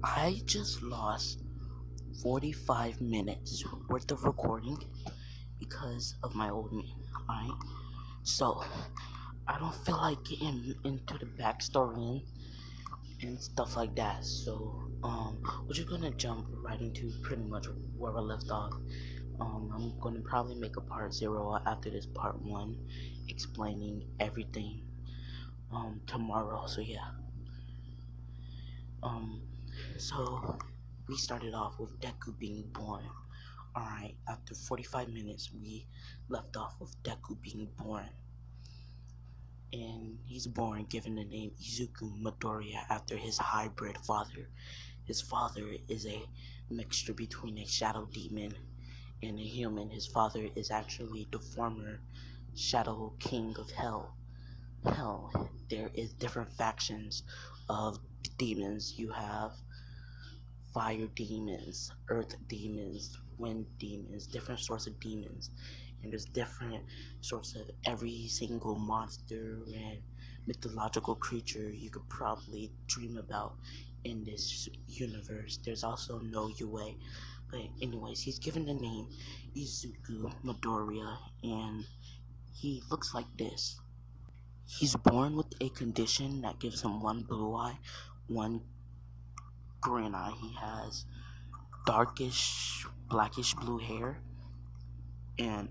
I just lost 45 minutes worth of recording because of my old me. Alright? So, I don't feel like getting into the backstory and stuff like that. So, we're just gonna jump right into pretty much where I left off. I'm gonna probably make a part 0 after this part 1 explaining everything tomorrow. So, yeah. Um, so we started off with Deku being born. Alright, after 45 minutes, we left off with Deku being born. And he's born given the name Izuku Midoriya after his hybrid father. His father is a mixture between a shadow demon and a human. His father is actually the former Shadow King of Hell. There is different factions of demons. You have fire demons, earth demons, wind demons, different sorts of demons. And there's different sorts of every single monster and mythological creature you could probably dream about in this universe. There's also no UA. But anyways, he's given the name Izuku Midoriya, and he looks like this. He's born with a condition that gives him one blue eye, one green eye. He has darkish blackish blue hair, and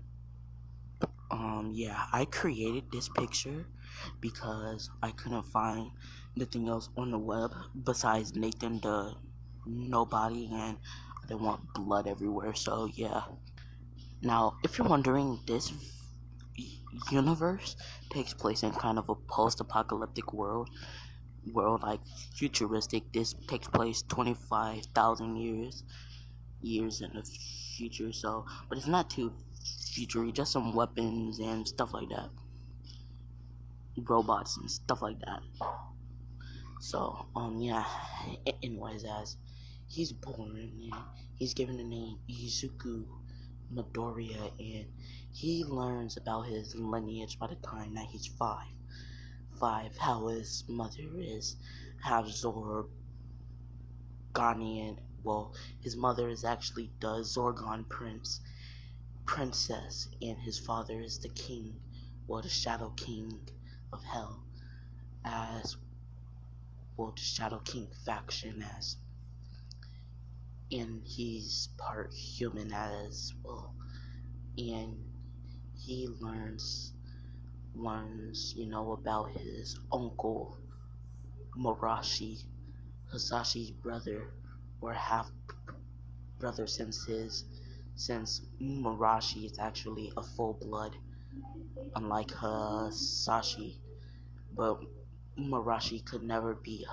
yeah, I created this picture because I couldn't find nothing else on the web besides Nathan the nobody, and I didn't want blood everywhere. So yeah. Now if you're wondering, this universe takes place in kind of a post-apocalyptic world like futuristic. This takes place 25,000 years in the future. So, but it's not too future, just some weapons and stuff like that, robots and stuff like that. So yeah, anyways, as he's born and he's given the name Izuku Midoriya, and he learns about his lineage by the time that he's five, how his mother is half Zorganian. Well, his mother is actually the Zorgon princess, and his father is the king, well, the Shadow King of Hell, as well, the Shadow King faction, as, and he's part human as well, and he learns, about his uncle Marashi, Hasashi's brother, or half brother, since Marashi is actually a full blood, unlike Hasashi. But Marashi could never beat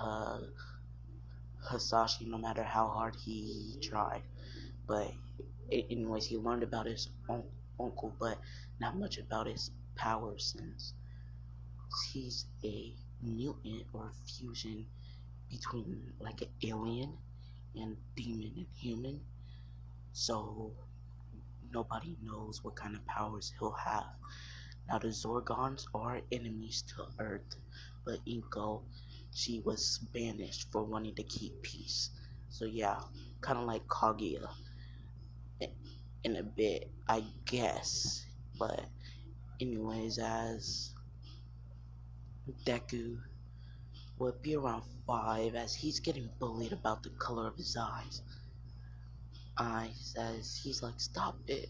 Hasashi no matter how hard he tried. But anyways, he learned about his uncle, but not much about his power, since he's a mutant or fusion between like an alien and demon and human. So nobody knows what kind of powers he'll have. Now the Zorgons are enemies to Earth, but Inko, she was banished for wanting to keep peace. So yeah, kind of like Kaguya in a bit, I guess. But anyways, as Deku would be around 5, as he's getting bullied about the color of his eyes. As he's like, stop it.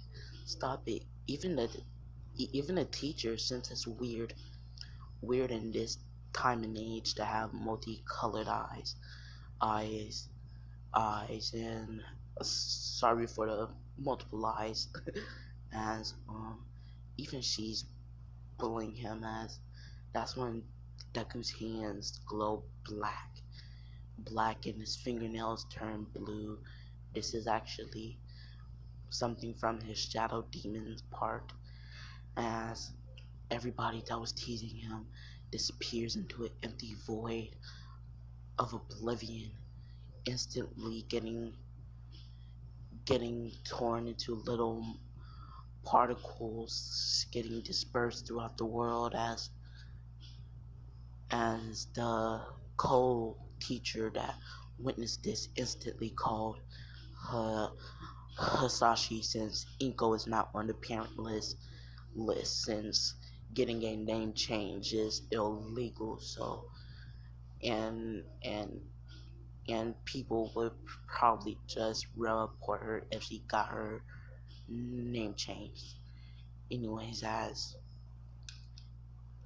Even the teacher, since it's weird in this time and age to have multicolored eyes, and sorry for the multiple eyes, as even she's bullying him, as that's when Deku's hands glow black, and his fingernails turn blue. This is actually something from his shadow demon's part, as everybody that was teasing him disappears into an empty void of oblivion, instantly getting torn into little particles, getting dispersed throughout the world, as the co-teacher that witness this instantly called Ha- Hasashi since Inko is not on the parent list since getting a name change is illegal. So and and people would probably just report her if she got her name changed. Anyways, as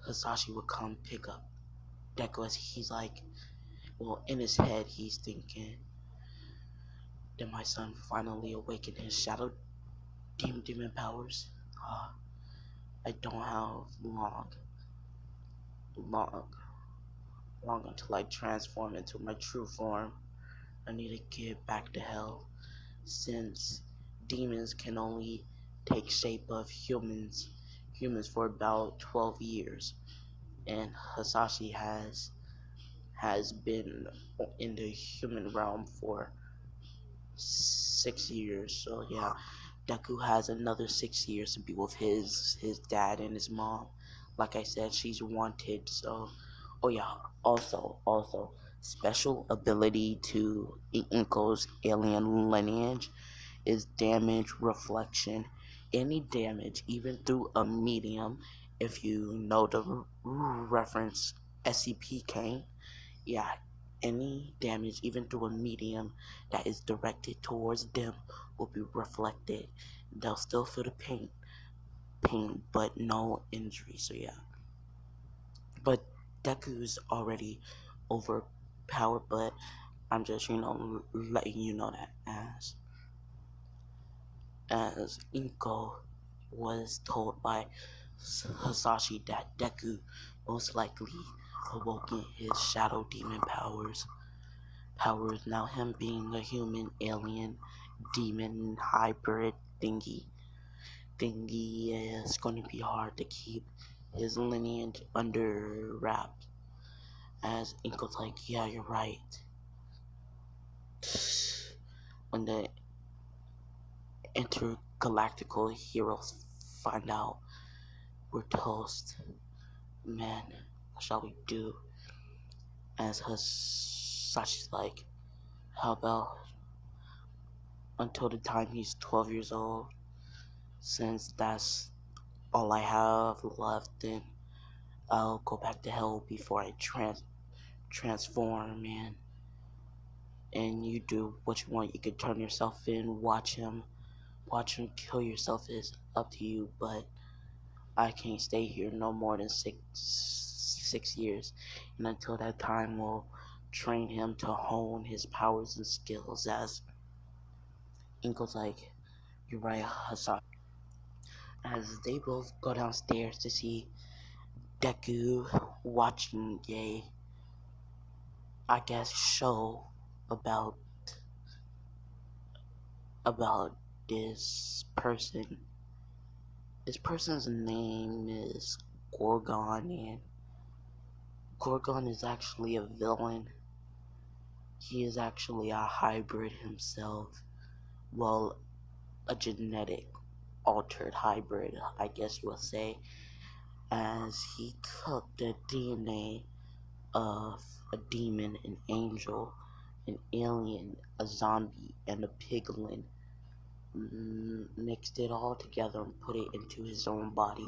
Hasashi would come pick up Deku, as he's like, well, in his head he's thinking, did my son finally awaken his shadow demon powers? Uh, I don't have long, long until I transform into my true form. I need to get back to hell, since demons can only take shape of humans for about 12 years, and Hasashi has been in the human realm for 6 years. So yeah, Deku has another 6 years to be with his dad and his mom. Like I said, she's wanted. So, oh yeah. Also, special ability to Inko's alien lineage is damage reflection. Any damage, even through a medium, if you know the reference SCP-K, yeah, any damage, even through a medium that is directed towards them, will be reflected. They'll still feel the pain, but no injury. So yeah, but Deku's already overpowered. But I'm just letting you know that as Inko was told by Hasashi that Deku most likely awoken his shadow demon powers. Now him being a human alien demon hybrid thingy is going to be hard to keep his lineage under wraps. As Inko's like, yeah, you're right. When the intergalactical heroes find out we're toast, man, what shall we do? As Hasashi's like, how about until the time he's 12 years old, since that's all I have left, then I'll go back to hell before I transform, and you do what you want. You could turn yourself in, watch him kill yourself is up to you, but I can't stay here no more than six years, and until that time we'll train him to hone his powers and skills. As Inko's like, you're right, Hassan. As they both go downstairs to see Deku watching a, I guess, show about about this person. This person's name is Gorgon, and Gorgon is actually a villain. He is actually a hybrid himself. Well, a genetic altered hybrid, I guess you would say, as he took the DNA of a demon, an angel, an alien, a zombie, and a piglin, mixed it all together and put it into his own body,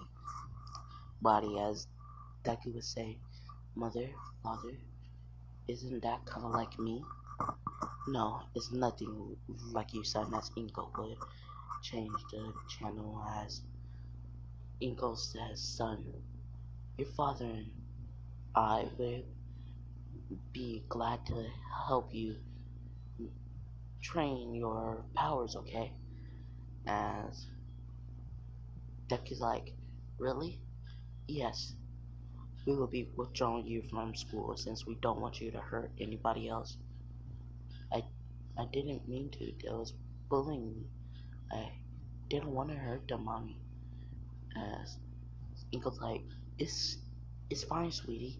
as Deku would say, mother, father, isn't that kind of like me? No, it's nothing like you, son. That's Inko would change the channel. As Inko says, son, your father and I would be glad to help you train your powers, okay? As Deku's like, really? Yes, we will be withdrawing you from school since we don't want you to hurt anybody else. I I didn't mean to. They was bullying me. I didn't want to hurt them, mommy. As Inko's like, it's it's fine, sweetie.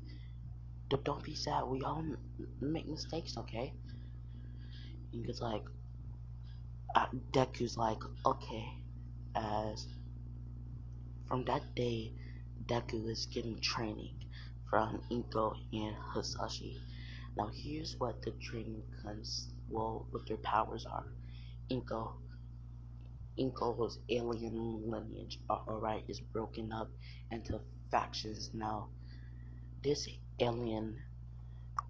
Don't be sad. We all make mistakes, okay? Inko's like, Deku's like, okay. As from that day, Deku is getting training from Inko and Hasashi. Now here's what the Dream Guns, well, what their powers are. Inko, Inko's alien lineage, alright, is broken up into factions. Now, this alien,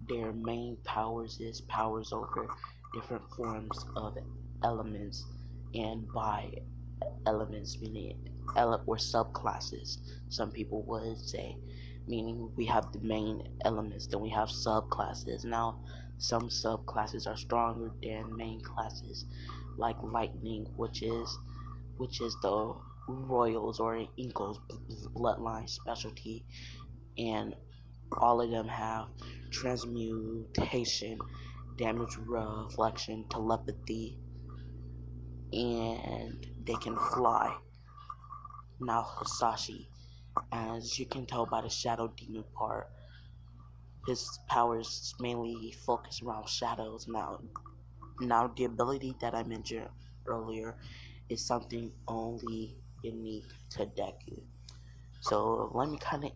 their main powers is powers over different forms of elements, and by elements meaning or subclasses, some people would say, meaning we have the main elements, then we have subclasses. Now, some subclasses are stronger than main classes, like lightning, which is the royals or Inko's bloodline specialty, and all of them have transmutation, damage reflection, telepathy, and they can fly. Now Hisashi, as you can tell by the shadow demon part, his powers mainly focus around shadows. Now the ability that I mentioned earlier is something only unique to Deku. So let me kind of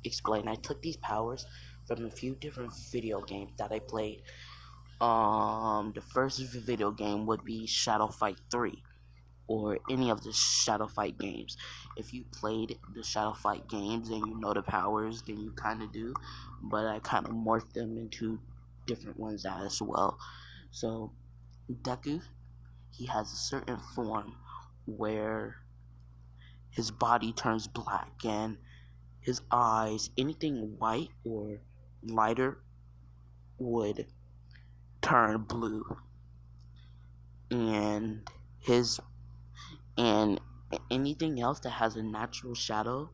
explain. I took these powers from a few different video games that I played. The first video game would be Shadow Fight 3, or any of the Shadow Fight games. If you played the Shadow Fight games and you know the powers, then you kind of do. But I kind of morphed them into different ones as well. So Deku, he has a certain form where his body turns black and his eyes, anything white or lighter, would turn blue, and his and anything else that has a natural shadow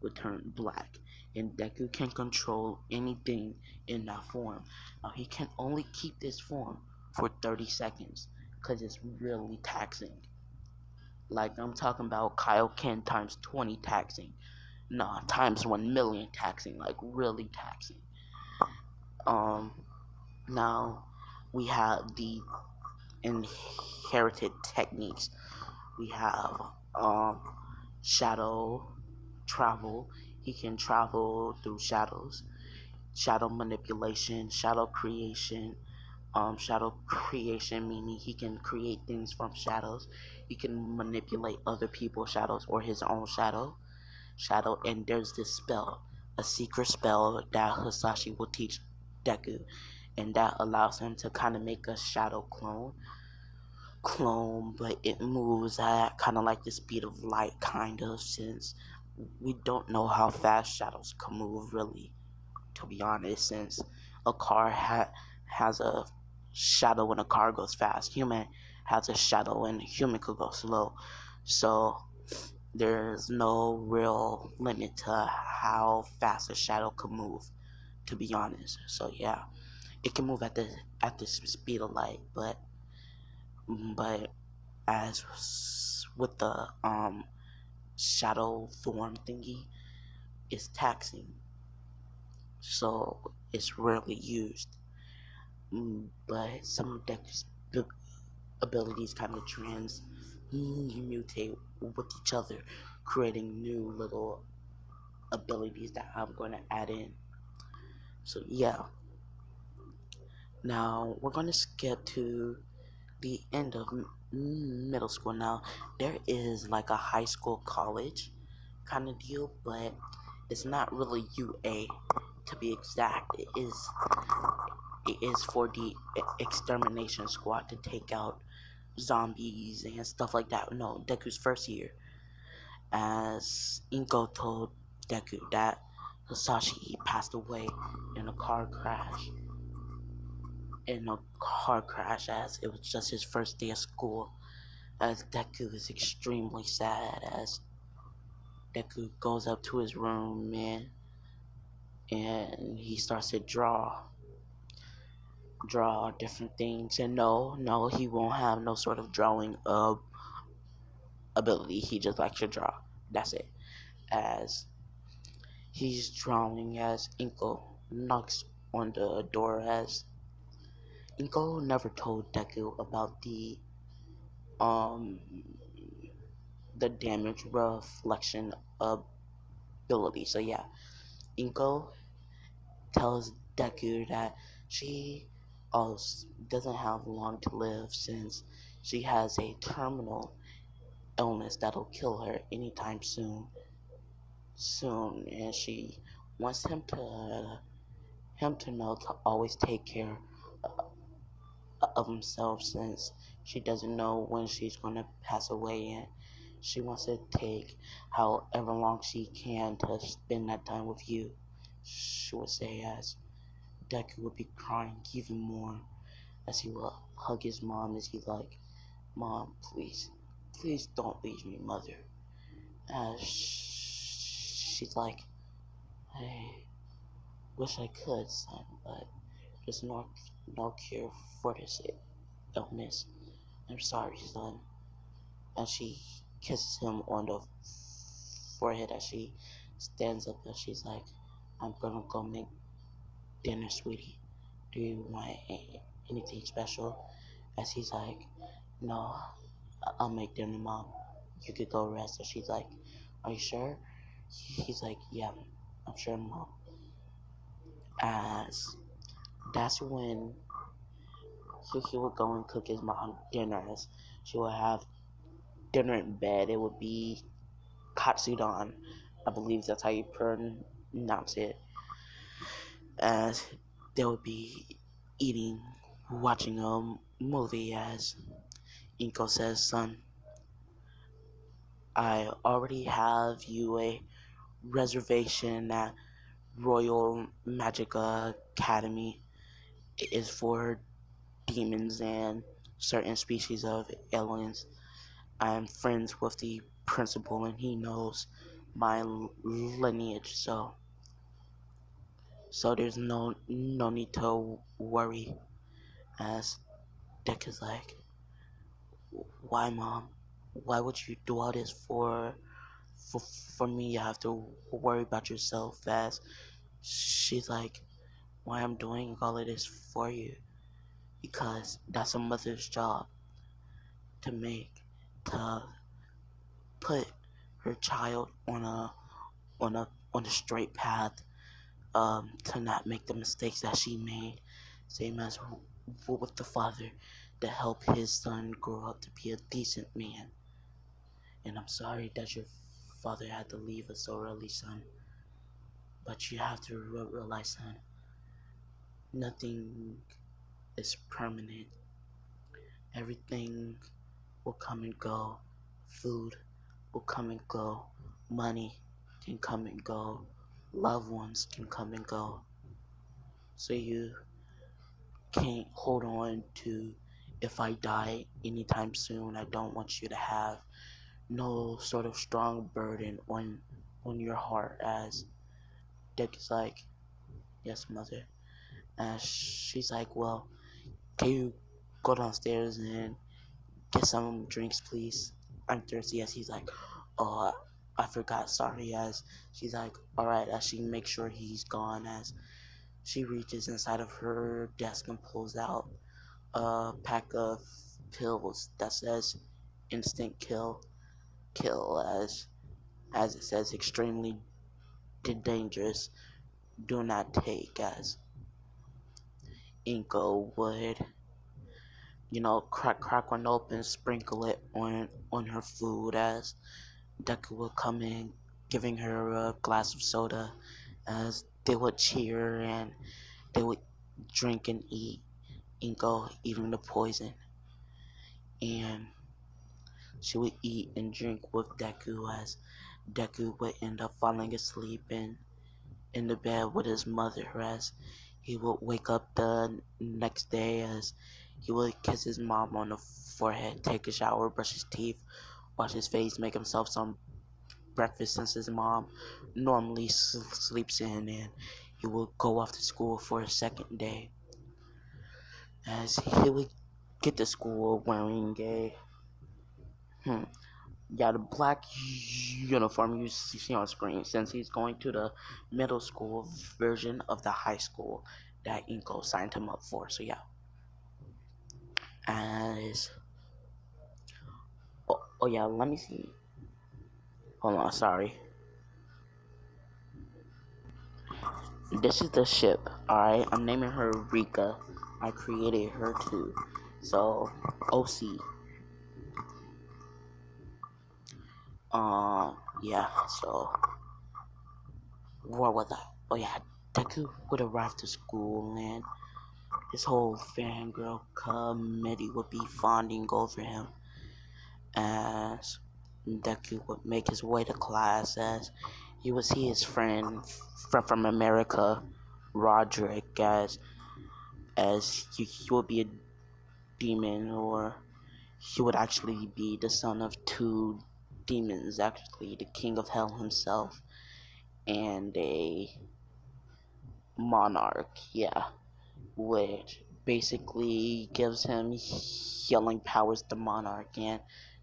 would turn black. And Deku can control anything in that form. Now he can only keep this form for 30 seconds because it's really taxing. Like, I'm talking about Kaioken times 20 taxing. Nah, times 1 million taxing, like really taxing. Um, Now we have the inherited techniques. We have um, shadow travel. He can travel through shadows. Shadow manipulation, shadow creation meaning he can create things from shadows. He can manipulate other people's shadows or his own shadow. And there's this spell, a secret spell that Hisashi will teach Deku, and that allows him to kind of make a shadow clone, but it moves at kind of like the speed of light, kind of, since we don't know how fast shadows can move, really, to be honest, since a car has a shadow when a car goes fast. Human has a shadow and human could go slow. So there's no real limit to how fast a shadow can move, to be honest. So yeah, it can move at the speed of light, but as with the shadow form thingy, it's taxing, so it's rarely used. But some Deku's abilities kind of transmutate with each other, creating new little abilities that I'm going to add in. So yeah, now we're going to skip to the end of middle school. Now there is like a high school college kind of deal, but it's not really UA, to be exact. It is for the extermination squad to take out zombies and stuff like that. No, Deku's first year, as Inko told Deku that Hisashi passed away in a car crash. As it was just his first day of school, as Deku is extremely sad, as Deku goes up to his room and he starts to draw different things. And no, he won't have no sort of drawing ability. He just likes to draw. That's it. As he's drawing, as Inko knocks on the door, as Inko never told Deku about um the damage reflection ability. So yeah, Inko tells Deku that She doesn't have long to live since she has a terminal illness that'll kill her anytime soon, and she wants him to know to always take care of himself since she doesn't know when she's going to pass away, and she wants to take however long she can to spend that time with you. She would say as Deku would be crying even more as he would hug his mom as he's like, Mom, please don't leave me, mother. As she's like, I wish I could, son, but there's no cure for this illness. I'm sorry, son. And she kisses him on the forehead as she stands up and she's like, I'm gonna go make dinner, sweetie. Do you want anything special? As he's like, no, I'll make dinner, mom. You could go rest. And she's like, are you sure? He's like, yeah, I'm sure, mom. As that's when he would go and cook his mom dinner. As she would have dinner in bed. It would be katsudon. I believe that's how you pronounce it. As they would be eating, watching a movie. As Inko says, son, I already have you a reservation at Royal Magic Academy. It is for demons and certain species of aliens. I'm friends with the principal and he knows my lineage, so there's no need to worry. As Dick is like, why, mom? Why would you do all this for for me? You have to worry about yourself. As she's like, why I'm doing all of this for you? Because that's a mother's job to make to put her child on a straight path, to not make the mistakes that she made, same as with the father, to help his son grow up to be a decent man. And I'm sorry that your father had to leave us so early, son, but you have to realize, son, nothing is permanent. Everything will come and go. Food will come and go. Money can come and go. Loved ones can come and go. So you can't hold on to, if I die anytime soon, I don't want you to have no sort of strong burden on your heart. As Dick is like, yes, mother. And she's like, well, can you go downstairs and get some drinks, please? I'm thirsty. As he's like, oh, I forgot, sorry. As she's like, alright. As she makes sure he's gone, as she reaches inside of her desk and pulls out a pack of pills that says instant kill, as it says extremely dangerous, do not take. As Inko would, crack one open, sprinkle it on her food. As Deku would come in giving her a glass of soda, as they would cheer and they would drink and eat, Inko eating the poison, and she would eat and drink with Deku. As Deku would end up falling asleep in the bed with his mother. As he would wake up the next day, as he would kiss his mom on the forehead, take a shower, brush his teeth, wash his face, make himself some breakfast since his mom normally sleeps in, and he would go off to school for a second day. As he would get to school wearing hmm, the black uniform you see on screen, since he's going to the middle school version of the high school that Inko signed him up for. So yeah, as oh yeah, let me see. Hold on, sorry. This is the ship, alright? I'm naming her Rika. I created her too. So, OC. Yeah, so, what was that? Oh yeah, Deku would arrive to school and his whole fangirl committee would be fawning over him as Deku would make his way to class as he would see his friend from America, Roderick, as he would be a demon, or he would actually be the son of two demons, actually the king of hell himself and a monarch, yeah, which basically gives him healing powers, the monarch, and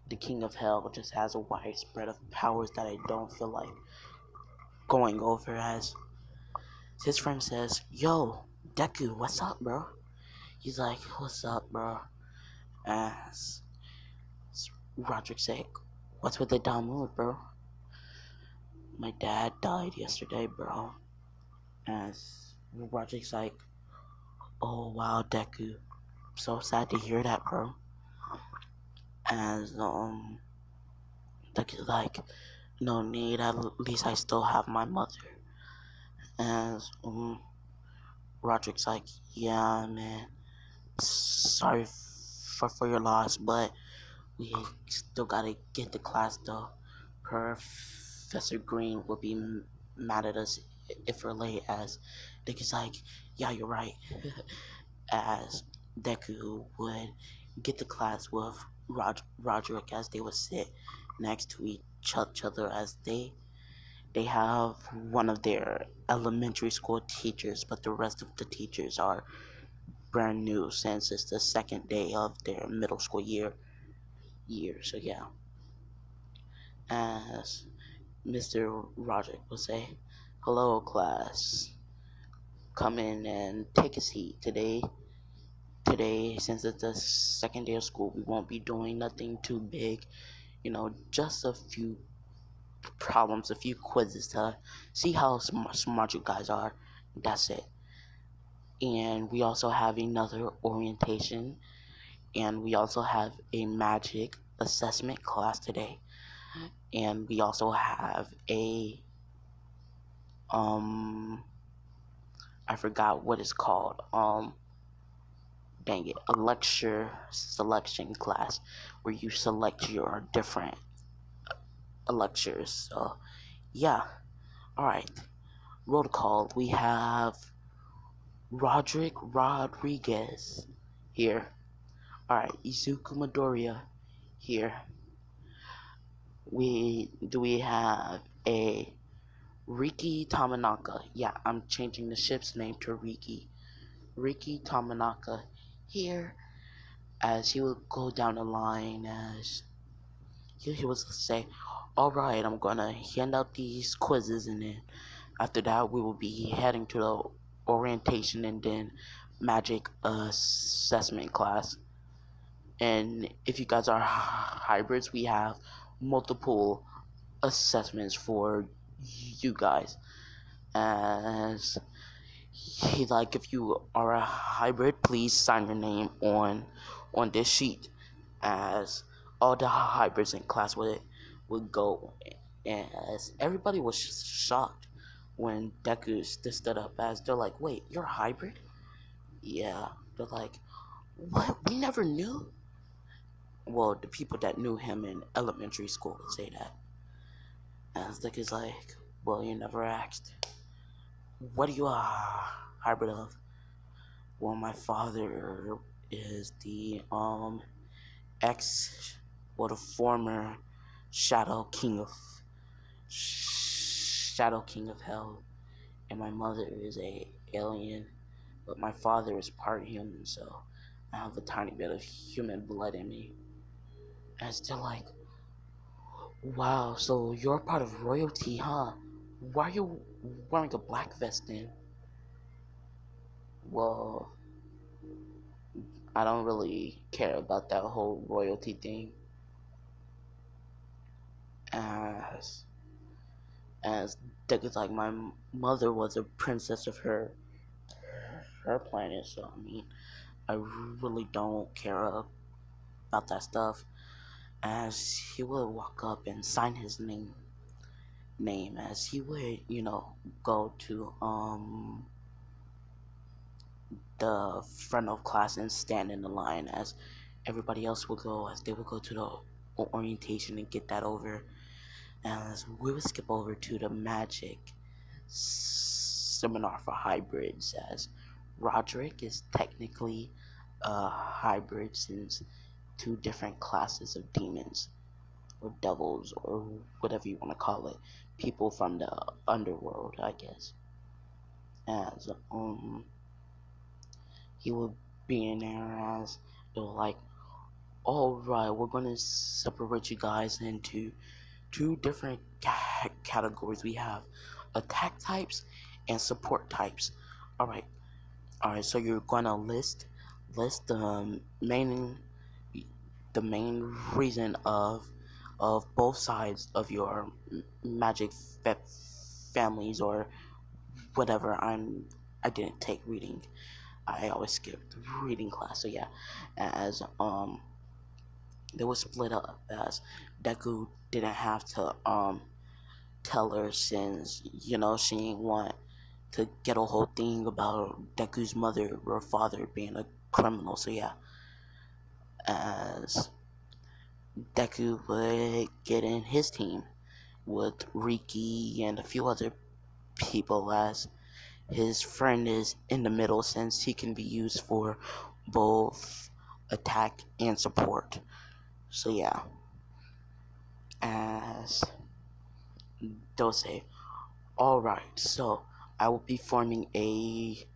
the king of hell just has a wide spread of powers that I don't feel like going over. As his friend says, yo, Deku, what's up, bro? He's like, what's up, bro? As Roderick said, what's with the down mood, bro? My dad died yesterday, bro. As Roderick's like, oh wow, Deku, so sad to hear that, bro. As Deku's like, no need, at least I still have my mother. As Roderick's like, yeah, man, sorry for your loss, but we still gotta get to class though. Professor Green will be mad at us if we're late. As Deku's like, yeah, you're right. As Deku would get to class with Roderick as they would sit next to each other as they have one of their elementary school teachers, but the rest of the teachers are brand new since it's the second day of their middle school year. So yeah, as Mr. Roderick will say, "Hello, class. Come in and take a seat today." Today, since it's the second day of school, we won't be doing nothing too big. Just a few problems, a few quizzes to see how smart you guys are. That's it. And we also have another orientation, and we also have a magic assessment class today, and we also have a I forgot what it's called, dang it, a lecture selection class where you select your different lectures. So yeah, all right, roll call. We have Roderick Rodriguez here. All right, Izuku Midoriya here. We have a Riki Tamanaka. Yeah, I'm changing the ship's name to Riki. Riki Tamanaka here, as he will go down the line as he was say, all right, I'm gonna hand out these quizzes, and then after that we will be heading to the orientation and then magic assessment class. And if you guys are hybrids, we have multiple assessments for you guys. As he like, if you are a hybrid, please sign your name on this sheet. As all the hybrids in class would go, as everybody was shocked when Deku stood up, as they're like, wait, you're a hybrid? Yeah. They're like, what? We never knew? Well, the people that knew him in elementary school would say that. As Deku's like, well, you never asked. What are you a hybrid of? Well, my father is the ex, well, the former Shadow King of Hell, and my mother is a alien, but my father is part human, so I have a tiny bit of human blood in me. And they're like, wow, so you're part of royalty, huh? Why are you wearing a black vest then? Well, I don't really care about that whole royalty thing. As as Deku's like, my mother was a princess of her planet, so I mean, I really don't care about that stuff. As he would walk up and sign his name as he would, go to the front of class and stand in the line as everybody else would go, as they would go to the orientation and get that over. As we would skip over to the magic seminar for hybrids, as Roderick is technically a hybrid since two different classes of demons or devils or whatever you want to call it, people from the underworld, I guess. As he would be in there as they were like, all right, we're gonna separate you guys into two different categories. We have attack types and support types. All right, so you're gonna list the main reason of both sides of your magic families or whatever. I didn't take reading. I always skipped reading class. So yeah, as they were split up as Deku didn't have to tell her since she didn't want to get a whole thing about Deku's mother or father being a criminal. So yeah, as Deku would get in his team with Riki and a few other people as his friend is in the middle since he can be used for both attack and support. So yeah, as they'll say, alright, so I will be forming a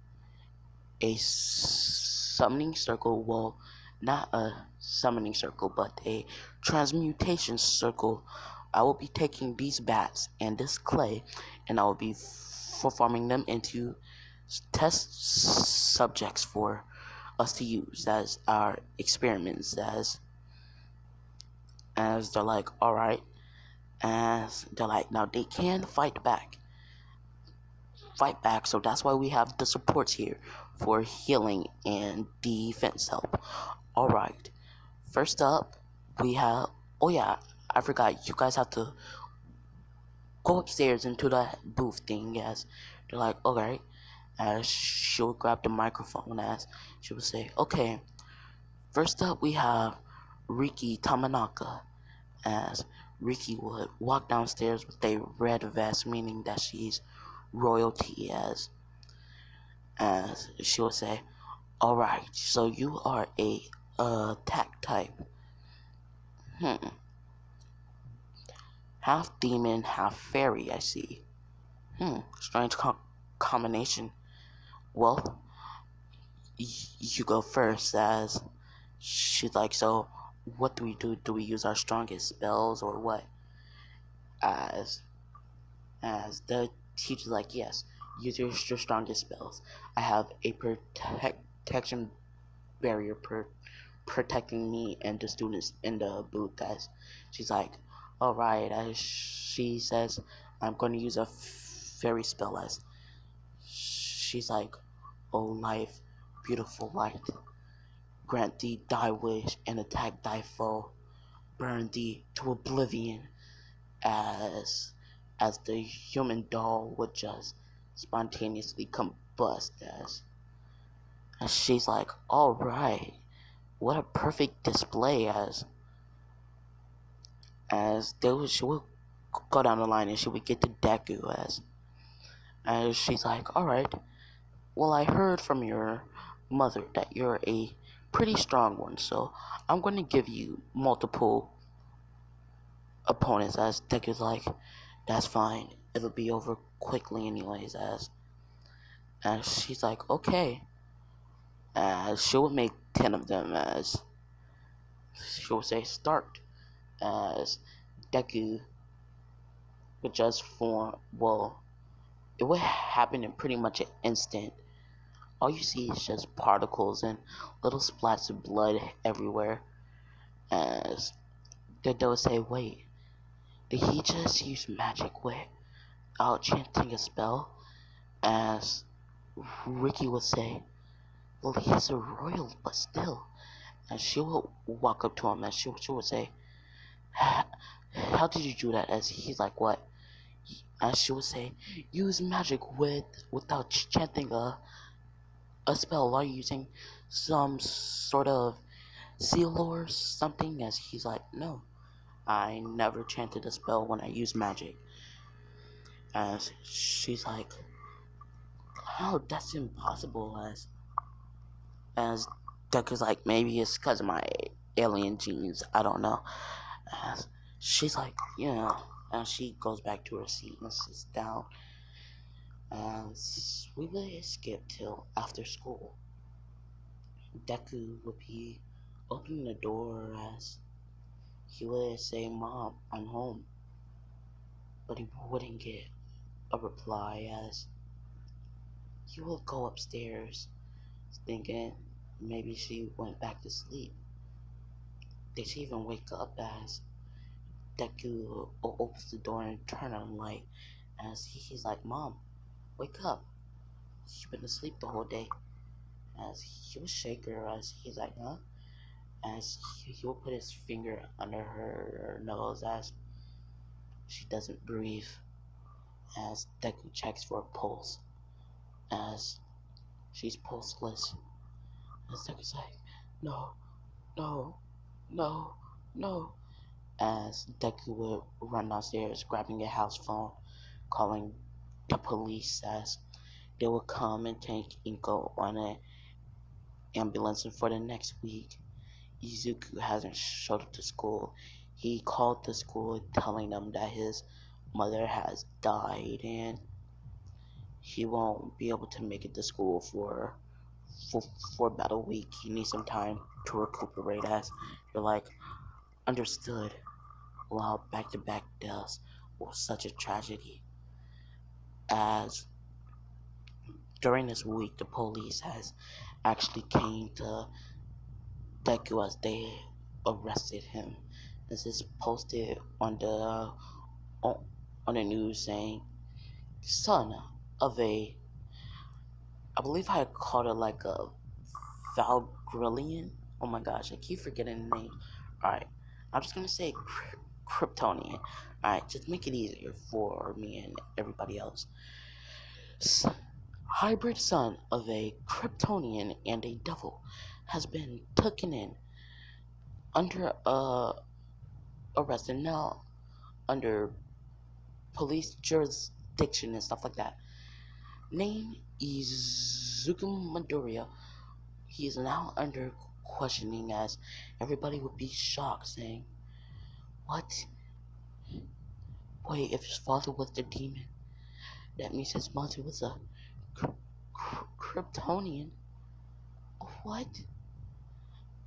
summoning circle, well, not a summoning circle, but a transmutation circle. I will be taking these bats and this clay, and I will be forming them into test subjects for us to use as our experiments. As they're like, all right, as they're like, now they can fight back, so that's why we have the supports here for healing and defense help. All right, first up we have, oh yeah, I forgot, you guys have to go upstairs into the booth thing. As they're like, okay, as she would grab the microphone, as she would say, okay, first up we have Riki Tamanaka. As Riki would walk downstairs with a red vest, meaning that she's royalty. As she would say, all right, so you are a attack type. Half demon, half fairy, I see. Strange combination. Well, you go first. As she's like, so what do we do? Do we use our strongest spells or what? As the teacher's like, yes, use your strongest spells. I have a protection barrier protecting me and the students in the booth. As she's like, all right, as she says, I'm going to use a fairy spell. As she's like, oh life, beautiful light, grant thee thy wish and attack thy foe, burn thee to oblivion. As the human doll would just spontaneously combust. As she's like, all right, what a perfect display. As she would go down the line and she would get to Deku. As she's like, all right, well, I heard from your mother that you're a pretty strong one, so I'm going to give you multiple opponents. As Deku's like, that's fine, it'll be over quickly anyways. As she's like, okay. As she would make 10 of them. As she would say, start. As Deku would just form, well, it would happen in pretty much an instant. All you see is just particles and little splats of blood everywhere. As they would say, wait, did he just use magic? Wait, out chanting a spell, as Ricky would say, well, he's a royal, but still. And she would walk up to him and she would say, how did you do that? As he's like, what? And she would say, use magic without chanting a spell. Are you using some sort of seal or something? As he's like, no, I never chanted a spell when I use magic. As she's like, oh, that's impossible. As Decker's like, maybe it's because of my alien genes. I don't know. As she's like, yeah. And she goes back to her seat and sits down. And we would skip till after school. Deku would be opening the door as he would say, Mom, I'm home. But he wouldn't get a reply as he would go upstairs thinking maybe she went back to sleep. Did she even wake up as Deku opens the door and turns on the light as he's like, Mom, wake up. You've been asleep the whole day. As he would shake her as he's like, huh? As he will put his finger under her nose as she doesn't breathe. As Deku checks for a pulse. As she's pulseless. As Deku's like, no, no, no, no. As Deku would run downstairs grabbing a house phone, calling the police as they will come and take Inko on an ambulance, and for the next week Izuku hasn't showed up to school. He called the school telling them that his mother has died and he won't be able to make it to school for, for about a week. He needs some time to recuperate as you're like, understood. Wow, back-to-back deaths was such a tragedy. As during this week, the police has actually came to Deku as they arrested him. This is posted on the news saying, son of a, I believe I called it like a Valgrillian. Oh my gosh, I keep forgetting the name. Alright, I'm just gonna say Kryptonian. Alright, just make it easier for me and everybody else. Hybrid son of a Kryptonian and a devil has been taken in under arrest and now under police jurisdiction and stuff like that. Name Izuku Midoriya. He is now under questioning as everybody would be shocked, saying, what? Wait, if his father was the demon, that means his mother was a Kryptonian. What?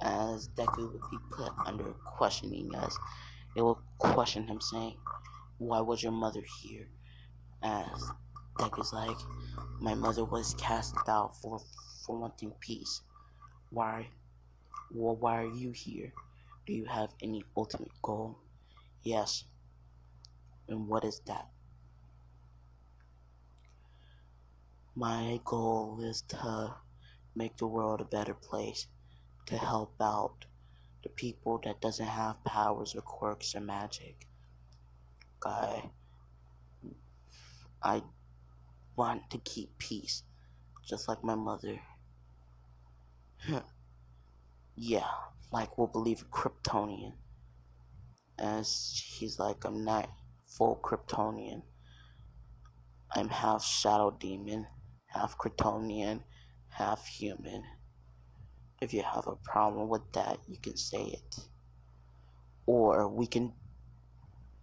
As Deku would be put under questioning as they will question him, saying, why was your mother here? As Deku's like, my mother was cast out for wanting peace. Why? Well, why are you here? Do you have any ultimate goal? Yes. And what is that? My goal is to make the world a better place, to help out the people that doesn't have powers or quirks or magic. I want to keep peace, just like my mother. Yeah, like we'll believe a Kryptonian. As he's like, I'm not full Kryptonian. I'm half shadow demon, half Kryptonian, half human. If you have a problem with that, you can say it. Or we can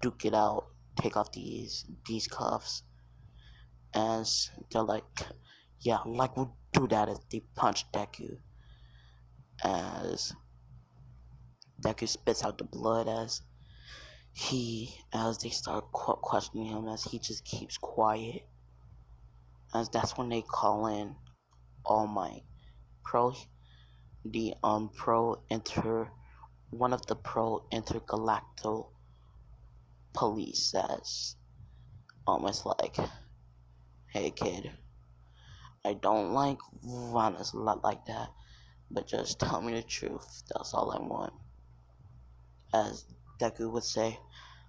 duke it out, take off these cuffs. As they're like, yeah, like we'll do that as they punch Deku. As Deku spits out the blood as they start questioning him as he just keeps quiet. As that's when they call in All Might. One of the pro intergalactic police as almost like, hey kid, I don't like violence a lot like that, but just tell me the truth, that's all I want. As Deku would say,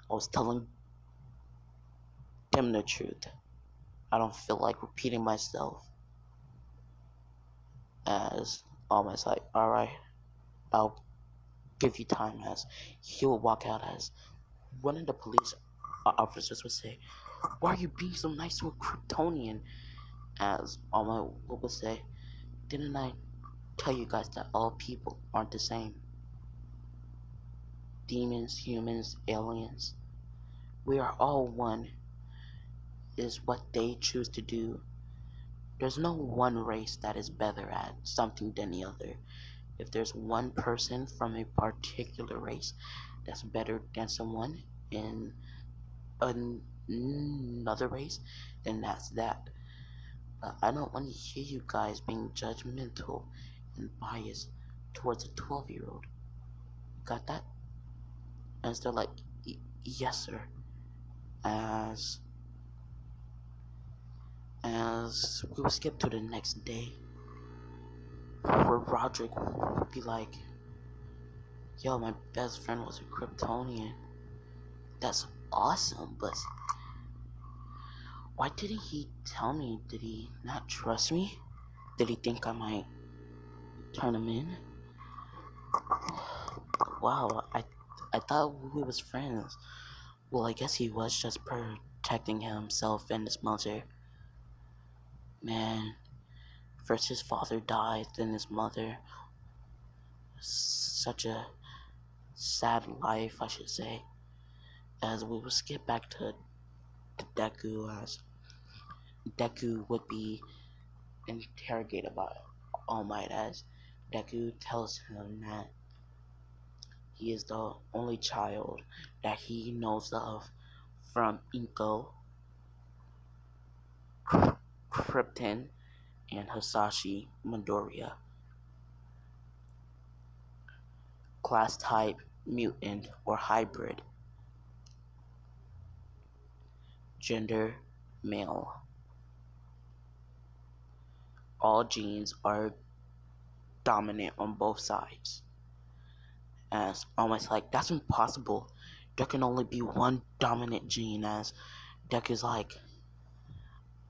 I was telling him the truth. I don't feel like repeating myself. As almost like, alright, I'll give you time. As he would walk out, as one of the police officers would say, why are you being so nice to a Kryptonian? As Alma would say, didn't I tell you guys that all people aren't the same? Demons, humans, aliens, we are all one, is what they choose to do. There's no one race that is better at something than the other. If there's one person from a particular race that's better than someone in another race, then that's that. But I don't want to hear you guys being judgmental and biased towards a 12-year-old. Got that? And they're like, yes, sir. As we will skip to the next day, where Roderick would be like, yo, my best friend was a Kryptonian. That's awesome, but why didn't he tell me? Did he not trust me? Did he think I might turn him in? Wow, I thought we was friends. Well, I guess he was just protecting himself and his mother. Man, first his father died, then his mother. Such a sad life, I should say. As we will skip back to Deku, as Deku would be interrogated by All Might, as Deku tells him that he is the only child that he knows of from Inko, Krypton, and Hisashi Midoriya. Class type, mutant or hybrid. Gender, male. All genes are dominant on both sides. As almost like, that's impossible. There can only be one dominant gene. As Deck is like,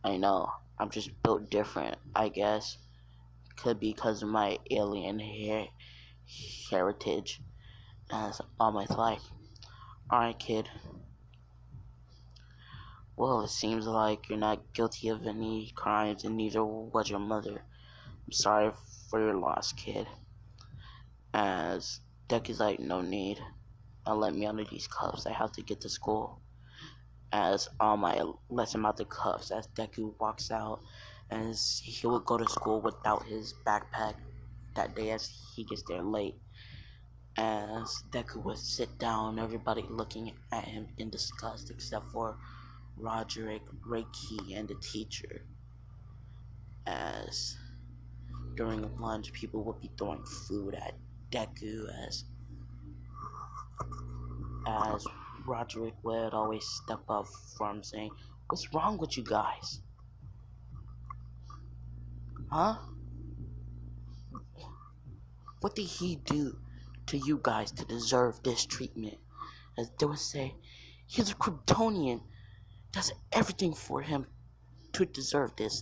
I know, I'm just built different, I guess. Could be because of my alien heritage. As almost like, alright kid, well, it seems like you're not guilty of any crimes and neither was your mother. I'm sorry for your loss, kid. As Deck is like, no need. Let me under these cuffs. I have to get to school. As All Might lets him out the cuffs as Deku walks out, as he would go to school without his backpack that day as he gets there late. As Deku would sit down, everybody looking at him in disgust except for Roderick, Reiki, and the teacher. As during lunch, people would be throwing food at Deku as Roderick would always step up for him saying, what's wrong with you guys? Huh? What did he do to you guys to deserve this treatment? As they would say, he's a Kryptonian. That's everything for him to deserve this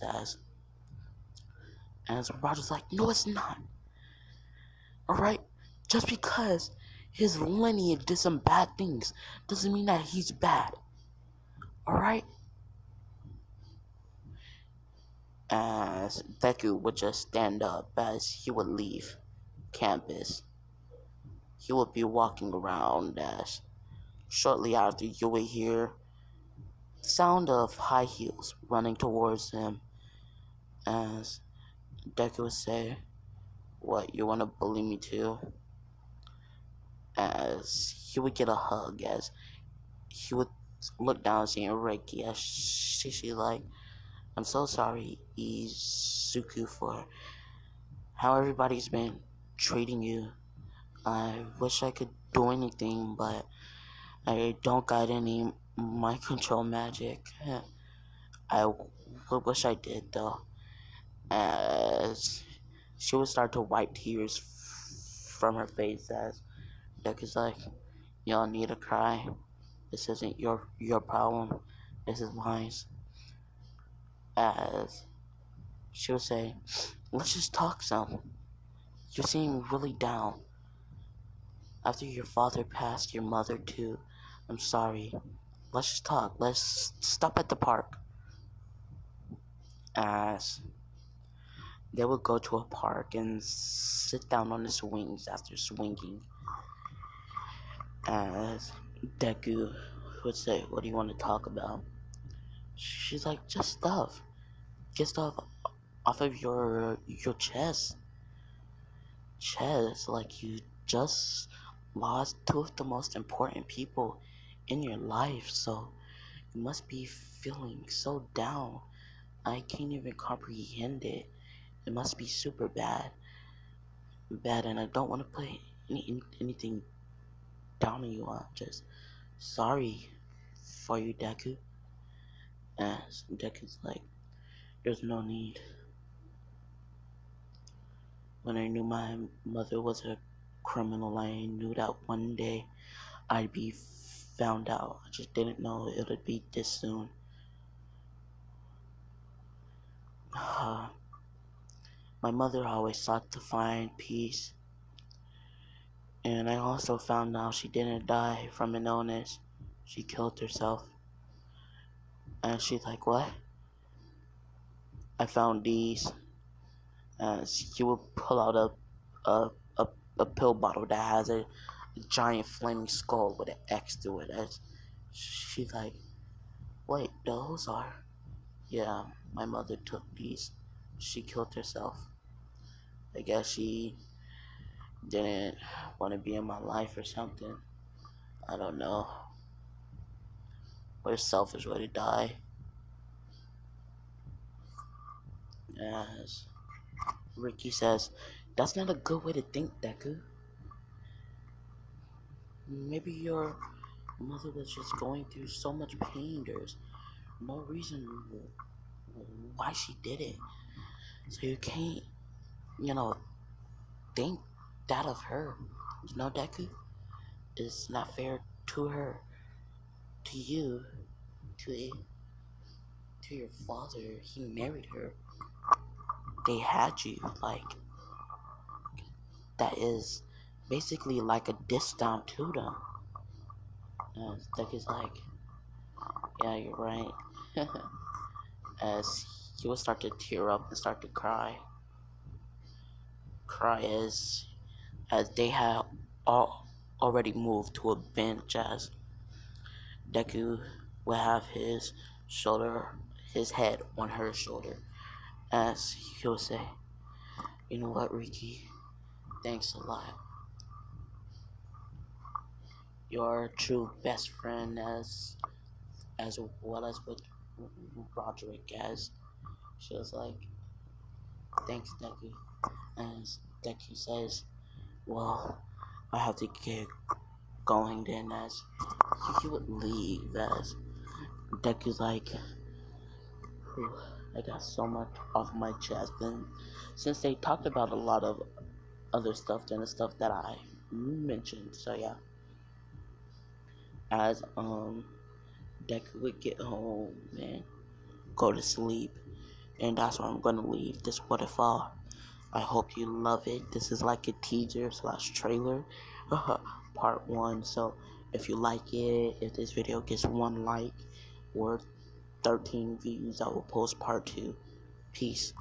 as Roger's like, no it's not. Alright? Just because his lineage did some bad things doesn't mean that he's bad. Alright? As Deku would just stand up as he would leave campus. He would be walking around as shortly after you would hear the sound of high heels running towards him as Deku would say, what, you wanna bully me too? As he would get a hug as he would look down seeing Reiki as she's like, I'm so sorry Izuku for how everybody's been treating you. I wish I could do anything, but I don't got any mind control magic. I wish I did though, as she would start to wipe tears from her face as Deku's like, you don't need to cry. This isn't your problem. This is mine. As she would say, let's just talk some. You seem really down. After your father passed, your mother too. I'm sorry. Let's just talk. Let's stop at the park. As they would go to a park and sit down on the swings after swinging. As Deku would say, what do you want to talk about? She's like, just stuff. Get stuff off of your chest. Like you just lost two of the most important people in your life, so you must be feeling so down. I can't even comprehend it. It must be super bad, and I don't want to put anything down on you. I'm just sorry for you, Deku. And Deku's like, there's no need. When I knew my mother was a criminal, I knew that one day I'd be found out. I just didn't know it would be this soon. My mother always sought to find peace, and I also found out she didn't die from an illness. She killed herself. And she's like, what? I found these. And she would pull out a, a, a pill bottle that has a giant flaming skull with an X to it. And she's like, wait, those are. Yeah, my mother took these. She killed herself. I guess she didn't want to be in my life or something. I don't know. Or a selfish way to die. As Ricky says, that's not a good way to think, Deku. Maybe your mother was just going through so much pain. There's no reason why she did it. So you can't, you know, think that of her. You know, Deku? It's not fair to her, to you, to to your father. He married her. They had you. Like, that is basically like a diss down to them. And Deku's like, yeah, you're right. As he would start to tear up and start to cry as they had already moved to a bench. As Deku would have his head on her shoulder, as he would say, you know what, Riki, thanks a lot. You're a true best friend, as well as with Roderick. As she was like, thanks, Deku. As Deku says, well, I have to get going then. As he would leave, as Deku's like, whew, I got so much off my chest. And since they talked about a lot of other stuff than the stuff that I mentioned, so yeah. As Deku would get home and go to sleep, and that's where I'm gonna leave this waterfall. I hope you love it. This is like a teaser slash trailer, part one. So if you like it, if this video gets 1 like or 13 views, I will post part 2. Peace.